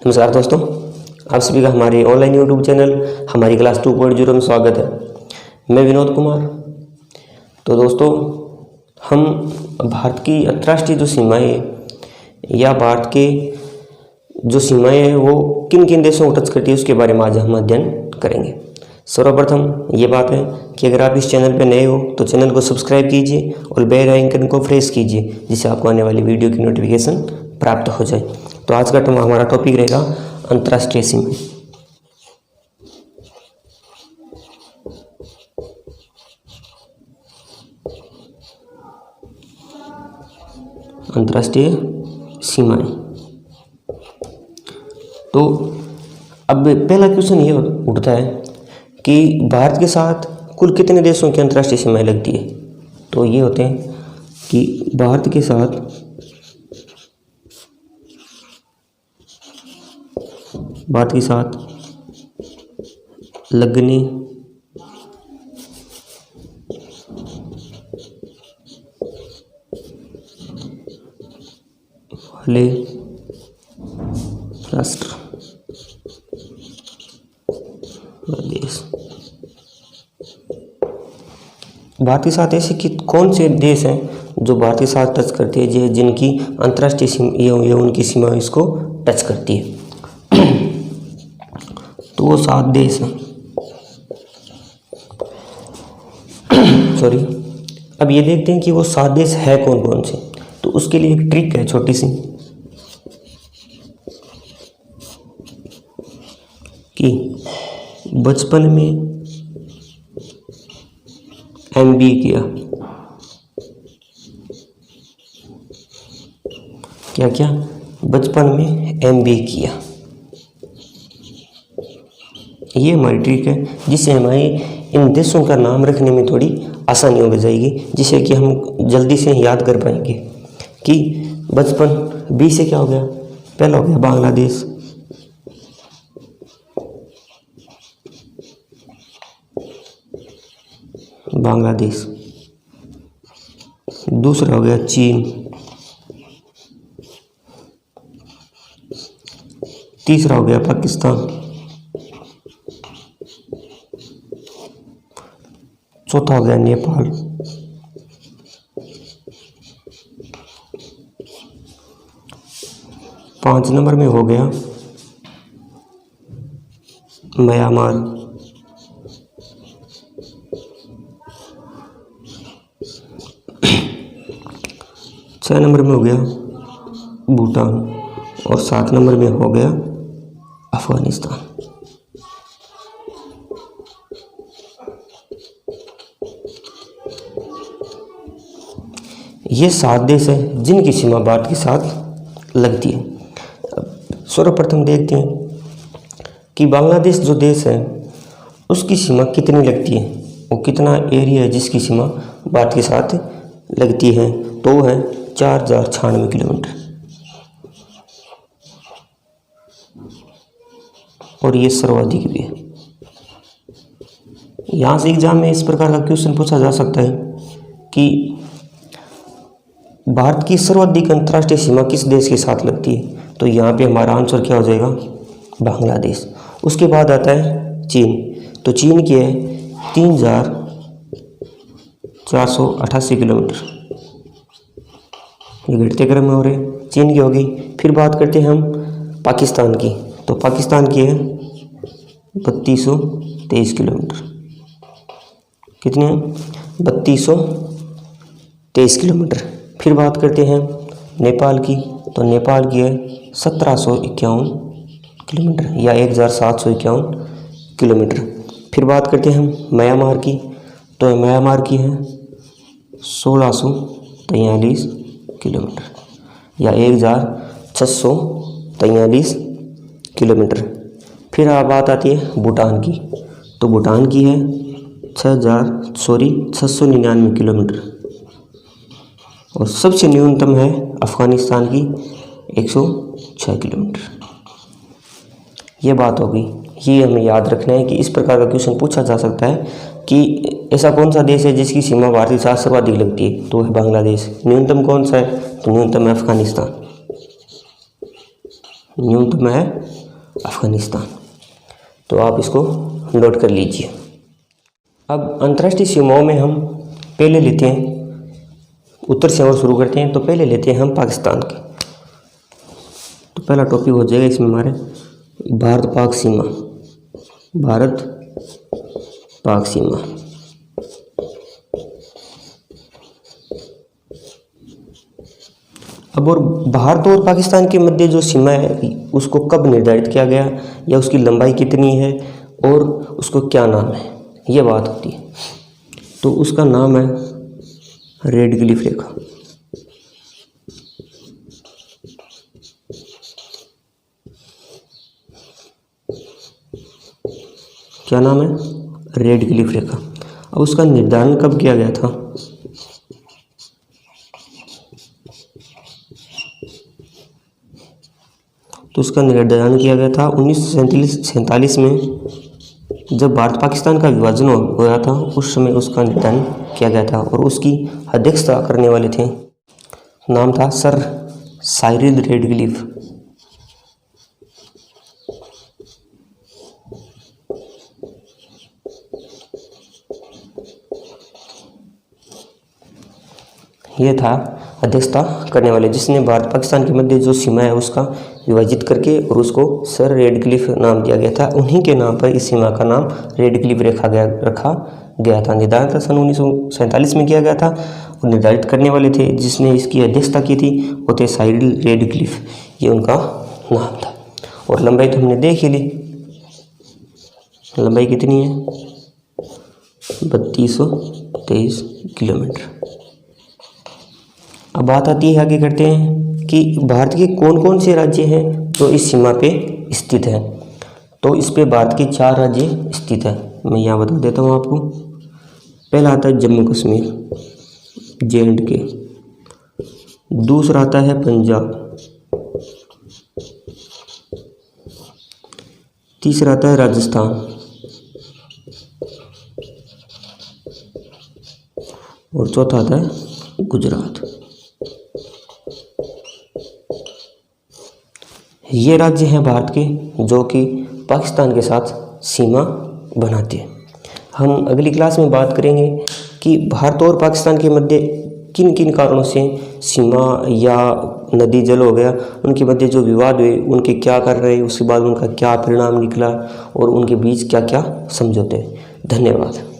नमस्कार दोस्तों, आप सभी का हमारे ऑनलाइन यूट्यूब चैनल हमारी क्लास 2.0 में स्वागत है। मैं विनोद कुमार। तो दोस्तों, हम भारत की अंतर्राष्ट्रीय जो सीमाएं या भारत के जो सीमाएं हैं वो किन किन देशों को टच करती है उसके बारे में आज हम अध्ययन करेंगे। सर्वप्रथम ये बात है कि अगर आप इस चैनल पर नए हो तो चैनल को सब्सक्राइब कीजिए और बेल आइकन को प्रेस कीजिए जिससे आपको आने वाली वीडियो की नोटिफिकेशन प्राप्त हो जाए। तो आज का हमारा टॉपिक रहेगा अंतर्राष्ट्रीय सीमाएं। अंतर्राष्ट्रीय सीमाएं। तो अब पहला क्वेश्चन ये उठता है कि भारत के साथ कुल कितने देशों की अंतर्राष्ट्रीय सीमाएं लगती है। तो ये होते हैं कि भारत के साथ लगने वाले राष्ट्र देश। भारत के साथ ऐसे कि कौन से देश हैं जो भारत के साथ टच करते हैं, जिनकी अंतर्राष्ट्रीय सीमा या उनकी सीमा इसको टच करती है। तो वो 7 देश हैं। सॉरी, अब ये देखते हैं कि वो 7 देश है कौन कौन से। तो उसके लिए एक ट्रिक है छोटी सी कि बचपन में MBA किया, क्या बचपन में MBA किया। ये हमारी ट्रिक है जिससे हमारे इन देशों का नाम रखने में थोड़ी आसानी हो जाएगी, जिससे कि हम जल्दी से याद कर पाएंगे कि बचपन B से क्या हो गया। पहला हो गया बांग्लादेश, दूसरा हो गया चीन, तीसरा हो गया पाकिस्तान, चौथा हो गया नेपाल, पाँच नंबर में हो गया म्यांमार, छः नंबर में हो गया भूटान और 7 नंबर में हो गया अफगानिस्तान। ये 7 देश हैं जिनकी सीमा भारत के साथ लगती है। सर्वप्रथम देखते हैं कि बांग्लादेश जो देश है उसकी सीमा कितनी लगती है, वो कितना एरिया है जिसकी सीमा भारत के साथ लगती है। तो वो है 4096 किलोमीटर। और ये सर्वाधिक भी है। यहाँ से एग्जाम में इस प्रकार का क्वेश्चन पूछा जा सकता है कि भारत की सर्वाधिक अंतर्राष्ट्रीय सीमा किस देश के साथ लगती है। तो यहाँ पे हमारा आंसर क्या हो जाएगा, बांग्लादेश। उसके बाद आता है चीन। तो चीन की है 3488 किलोमीटर। ये घटते क्रम में हो रहे, चीन की होगी। फिर बात करते हैं हम पाकिस्तान की। तो पाकिस्तान की है 3223 किलोमीटर। कितने हैं, 3223 किलोमीटर। फिर बात करते हैं नेपाल की। तो नेपाल की है 1751 किलोमीटर या 1751 किलोमीटर। फिर बात करते हैं हम म्यांमार की। तो म्यांमार की है 1643 किलोमीटर या 1643 किलोमीटर। फिर बात आती है भूटान की। तो भूटान की है 699 किलोमीटर। और सबसे न्यूनतम है अफगानिस्तान की 106 किलोमीटर। ये बात होगी, ये हमें याद रखना है कि इस प्रकार का क्वेश्चन पूछा जा सकता है कि ऐसा कौन सा देश है जिसकी सीमा भारत के साथ सर्वाधिक लगती है। तो है बांग्लादेश। न्यूनतम कौन सा है, तो न्यूनतम है अफगानिस्तान। न्यूनतम है अफगानिस्तान। तो आप इसको नोट कर लीजिए। अब अंतर्राष्ट्रीय सीमाओं में हम पहले लेते हैं, उत्तर सीमा शुरू करते हैं। तो पहले लेते हैं हम पाकिस्तान के। तो पहला टॉपिक हो जाएगा इसमें हमारे भारत पाक सीमा। भारत पाक सीमा। अब और भारत और पाकिस्तान के मध्य जो सीमा है उसको कब निर्धारित किया गया, या उसकी लंबाई कितनी है और उसको क्या नाम है, ये बात होती है। तो उसका नाम है रेड क्लिफ रेखा। क्या नाम है? रेड क्लिफ रेखा। अब उसका निर्धारण कब किया गया था? तो उसका निर्धारण किया गया था 1947 में, जब भारत पाकिस्तान का विभाजन हो गया था। उस समय उसका निर्धारण किया गया था और उसकी अध्यक्षता करने वाले थे, नाम था सर साइरिल रेडक्लिफ। ये था अध्यक्षता करने वाले, जिसने भारत पाकिस्तान के मध्य जो सीमा है उसका विभाजित करके और उसको सर रेडक्लिफ नाम दिया गया था। उन्हीं के नाम पर इस सीमा का नाम रेडक्लिफ रखा गया था। निर्धारण सन 1947 में किया गया था और निर्धारित करने वाले थे जिसने इसकी अध्यक्षता की थी वो थे साइरिल रेडक्लिफ, ये उनका नाम था। और लंबाई तो हमने देख ही ली, लंबाई कितनी है? 3223 किलोमीटर। अब बात आती है, आगे करते हैं कि भारत के कौन कौन से राज्य हैं जो इस सीमा पे स्थित हैं। तो इस पे भारत के 4 राज्य स्थित हैं, मैं यहाँ बता देता हूँ आपको। पहला आता है जम्मू कश्मीर JNK, दूसरा आता है पंजाब, तीसरा आता है राजस्थान, और चौथा आता है गुजरात। ये राज्य हैं भारत के जो कि पाकिस्तान के साथ सीमा बनाते हैं। हम अगली क्लास में बात करेंगे कि भारत और पाकिस्तान के मध्य किन किन कारणों से सीमा या नदी जल हो गया, उनके मध्य जो विवाद हुए उनके क्या कर रहे, उसके बाद उनका क्या परिणाम निकला और उनके बीच क्या क्या समझौते। धन्यवाद।